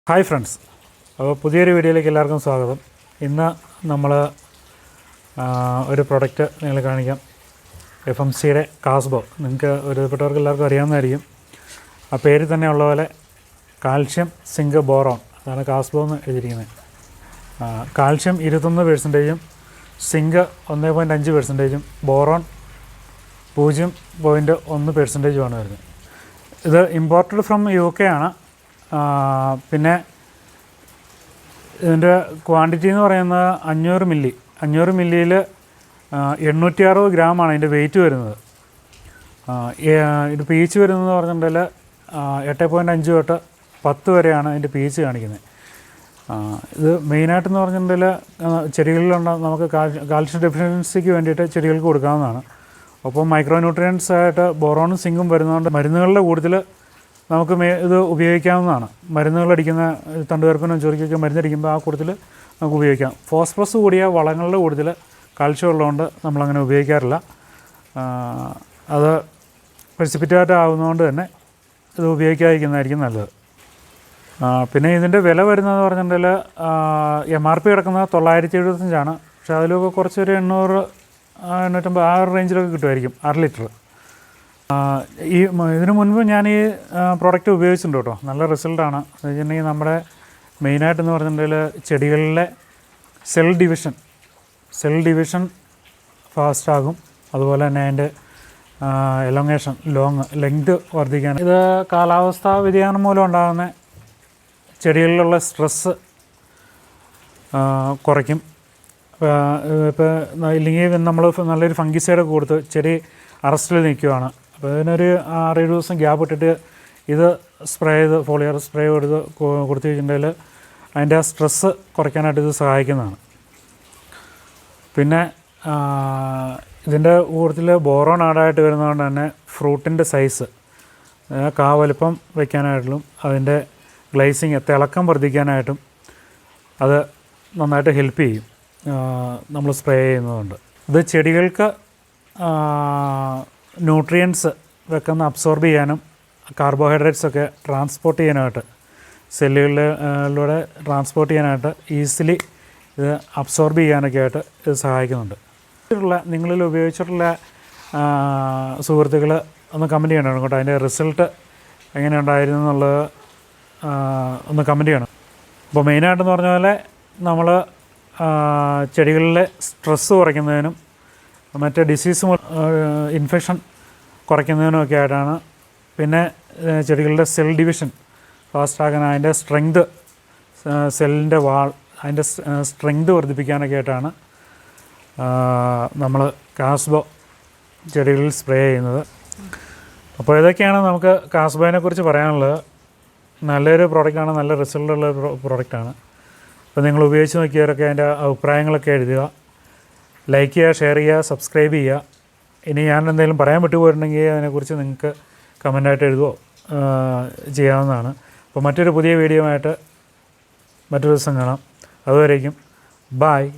Hi friends, അപ്പോൾ പുതിയൊരു വീഡിയോയിലേക്ക് എല്ലാവർക്കും സ്വാഗതം. ഇന്ന് നമ്മൾ ഒരു പ്രൊഡക്റ്റ് നിങ്ങൾ കാണിക്കാം. FMCയുടെ കാസ്ബോ. നിങ്ങൾക്ക് ഒരുപ്പെട്ടവർക്ക് എല്ലാവർക്കും അറിയാവുന്നതായിരിക്കും. ആ പേര് തന്നെ ഉള്ള പോലെ കാൽഷ്യം സിങ്ക് ബോറോൺ, അതാണ് കാസ്ബോ എന്ന് എഴുതിയിരിക്കുന്നത്. കാൽഷ്യം 21%, സിങ്ക് 1.5%, ബോറോൺ 0.1% വരുന്നത്. ഇത് ഇമ്പോർട്ടഡ് ഫ്രം UK ആണ്. പിന്നെ ഇതിൻ്റെ ക്വാണ്ടിറ്റി എന്ന് പറയുന്നത് 500 മില്ലിയിൽ 860 ഗ്രാമാണ് അതിൻ്റെ വെയിറ്റ് വരുന്നത്. ഇത് പീച്ച് വരുന്നതെന്ന് പറഞ്ഞിട്ടുണ്ടെങ്കിൽ 8.5 തൊട്ട് 10 വരെയാണ് അതിൻ്റെ പീച്ച് കാണിക്കുന്നത്. ഇത് മെയിനായിട്ടെന്ന് പറഞ്ഞിട്ടുണ്ടെങ്കിൽ ചെടികളിലുള്ള നമുക്ക് കാൽഷ്യം ഡെഫിഷ്യൻസിക്ക് വേണ്ടിയിട്ട് ചെടികൾക്ക് കൊടുക്കാവുന്നതാണ്. ഒപ്പം മൈക്രോ ന്യൂട്രിയൻസ് ആയിട്ട് ബോറോണും സിങ്കും വരുന്നതുകൊണ്ട് മരുന്നുകളുടെ കൂടുതൽ നമുക്ക് ഇത് ഉപയോഗിക്കാവുന്നതാണ്. മരുന്നുകളടിക്കുന്ന തണ്ടുകറുപ്പിനും ചൊറിക്കൊക്കെ മരുന്നടിക്കുമ്പോൾ ആ കൂടുതൽ നമുക്ക് ഉപയോഗിക്കാം. ഫോസ്ഫറസ് കൂടിയ വളങ്ങളുടെ കൂടുതൽ കാൽഷ്യം ഉള്ളതുകൊണ്ട് നമ്മളങ്ങനെ ഉപയോഗിക്കാറില്ല. അത് പ്രെസിപ്പിറ്റേറ്റ് ആവുന്നതുകൊണ്ട് തന്നെ ഇത് ഉപയോഗിക്കാതിരിക്കുന്നതായിരിക്കും നല്ലത്. പിന്നെ ഇതിൻ്റെ വില വരുന്നതെന്ന് പറഞ്ഞിട്ടുണ്ടെങ്കിൽ MRP കിടക്കുന്നത് 975, പക്ഷേ അതിലൊക്കെ കുറച്ചൊരു 800, 850 ആ റേഞ്ചിലൊക്കെ കിട്ടുമായിരിക്കും 1/2 ലിറ്റർ. ഇതിനു മുൻപ് ഞാൻ ഈ പ്രോഡക്റ്റ് ഉപയോഗിച്ചിട്ടുണ്ട് കേട്ടോ. നല്ല റിസൾട്ടാണ്. എന്ന് വെച്ചിട്ടുണ്ടെങ്കിൽ നമ്മുടെ മെയിനായിട്ടെന്ന് പറഞ്ഞിട്ടുണ്ടെങ്കിൽ ചെടികളിലെ സെൽ ഡിവിഷൻ ഫാസ്റ്റാകും. അതുപോലെ തന്നെ അതിൻ്റെ ലെങ്ത് വർദ്ധിക്കാൻ. ഇത് കാലാവസ്ഥാ വ്യതിയാനം മൂലം ഉണ്ടാകുന്ന ചെടികളിലുള്ള സ്ട്രെസ്സ് കുറയ്ക്കും. ഇപ്പോൾ ഇല്ലെങ്കിൽ നമ്മൾ നല്ലൊരു ഫംഗിസൈഡൊക്കെ കൊടുത്ത് ചെടി അറസ്റ്റിൽ നിൽക്കുകയാണ്. അപ്പോൾ ഇതിനൊരു 6-7 ദിവസം ഗ്യാപ്പ് ഇട്ടിട്ട് ഇത് സ്പ്രേ ചെയ്ത് ഫോളിയർ സ്പ്രേ കൊടുത്തു വെച്ചിട്ടുണ്ടെങ്കിൽ അതിൻ്റെ സ്ട്രെസ്സ് കുറയ്ക്കാനായിട്ട് ഇത് സഹായിക്കുന്നതാണ്. പിന്നെ ഇതിൻ്റെ കൂട്ടത്തിൽ ബോറോൺ ആഡായിട്ട് വരുന്നതുകൊണ്ട് തന്നെ ഫ്രൂട്ടിൻ്റെ സൈസ്, കാ വലിപ്പം വയ്ക്കാനായിട്ടും അതിൻ്റെ ഗ്ലേസിങ് തിളക്കം വർദ്ധിക്കാനായിട്ടും അത് നന്നായിട്ട് ഹെൽപ്പ് ചെയ്യും നമ്മൾ സ്പ്രേ ചെയ്യുന്നതുകൊണ്ട്. ഇത് ചെടികൾക്ക് ന്യൂട്രിയൻസ് അബ്സോർബ് ചെയ്യാനും കാർബോഹൈഡ്രേറ്റ്സൊക്കെ ട്രാൻസ്പോർട്ട് ചെയ്യാനായിട്ട് സെല്ലുകളിലൂടെ ട്രാൻസ്പോർട്ട് ചെയ്യാനായിട്ട് ഈസിലി ഇത് അബ്സോർബ് ചെയ്യാനൊക്കെ ആയിട്ട് ഇത് സഹായിക്കുന്നുണ്ട്. നിങ്ങളിൽ ഉപയോഗിച്ചിട്ടുള്ള സുഹൃത്തുക്കൾ ഒന്ന് കമൻറ്റ് ചെയ്യണം കേട്ടോ. അതിൻ്റെ റിസൾട്ട് എങ്ങനെ ഉണ്ടായിരുന്നു എന്നുള്ളത് ഒന്ന് കമൻറ്റ് ചെയ്യണം. അപ്പോൾ മെയിനായിട്ടെന്ന് പറഞ്ഞ പോലെ നമ്മൾ ചെടികളിലെ സ്ട്രെസ്സ് കുറയ്ക്കുന്നതിനും മറ്റേ ഡിസീസ് ഇൻഫെക്ഷൻ കുറയ്ക്കുന്നതിനുമൊക്കെ ആയിട്ടാണ്. പിന്നെ ചെടികളുടെ സെൽ ഡിവിഷൻ ഫാസ്റ്റാക്കാൻ, അതിൻ്റെ സ്ട്രെങ്ത്, സെല്ലിൻ്റെ അതിൻ്റെ സ്ട്രെങ്ത് വർദ്ധിപ്പിക്കാനൊക്കെ ആയിട്ടാണ് നമ്മൾ കാസ്ബോ ചെടികളിൽ സ്പ്രേ ചെയ്യുന്നത്. അപ്പോൾ ഇതൊക്കെയാണ് നമുക്ക് കാസ്ബോയെ കുറിച്ച് പറയാനുള്ളത്. നല്ലൊരു പ്രോഡക്റ്റാണ്, നല്ല റിസൾട്ടുള്ള പ്രോഡക്റ്റാണ്. അപ്പോൾ നിങ്ങൾ ഉപയോഗിച്ച് നോക്കിയവരൊക്കെ അതിൻ്റെ അഭിപ്രായങ്ങളൊക്കെ എഴുതുക, ലൈക്ക് ചെയ്യുക, ഷെയർ ചെയ്യുക, സബ്സ്ക്രൈബ് ചെയ്യുക. ഇനി ഞാൻ എന്തെങ്കിലും പറയാൻ വിട്ടുപോയിട്ടുണ്ടെങ്കിൽ അതിനെക്കുറിച്ച് നിങ്ങൾക്ക് കമൻ്റായിട്ട് എഴുതുകയോ ചെയ്യാവുന്നതാണ്. അപ്പോൾ മറ്റൊരു പുതിയ വീഡിയോ ആയിട്ട് മറ്റൊരു ദിവസം കാണാം. അതുവരേക്കും ബായ്.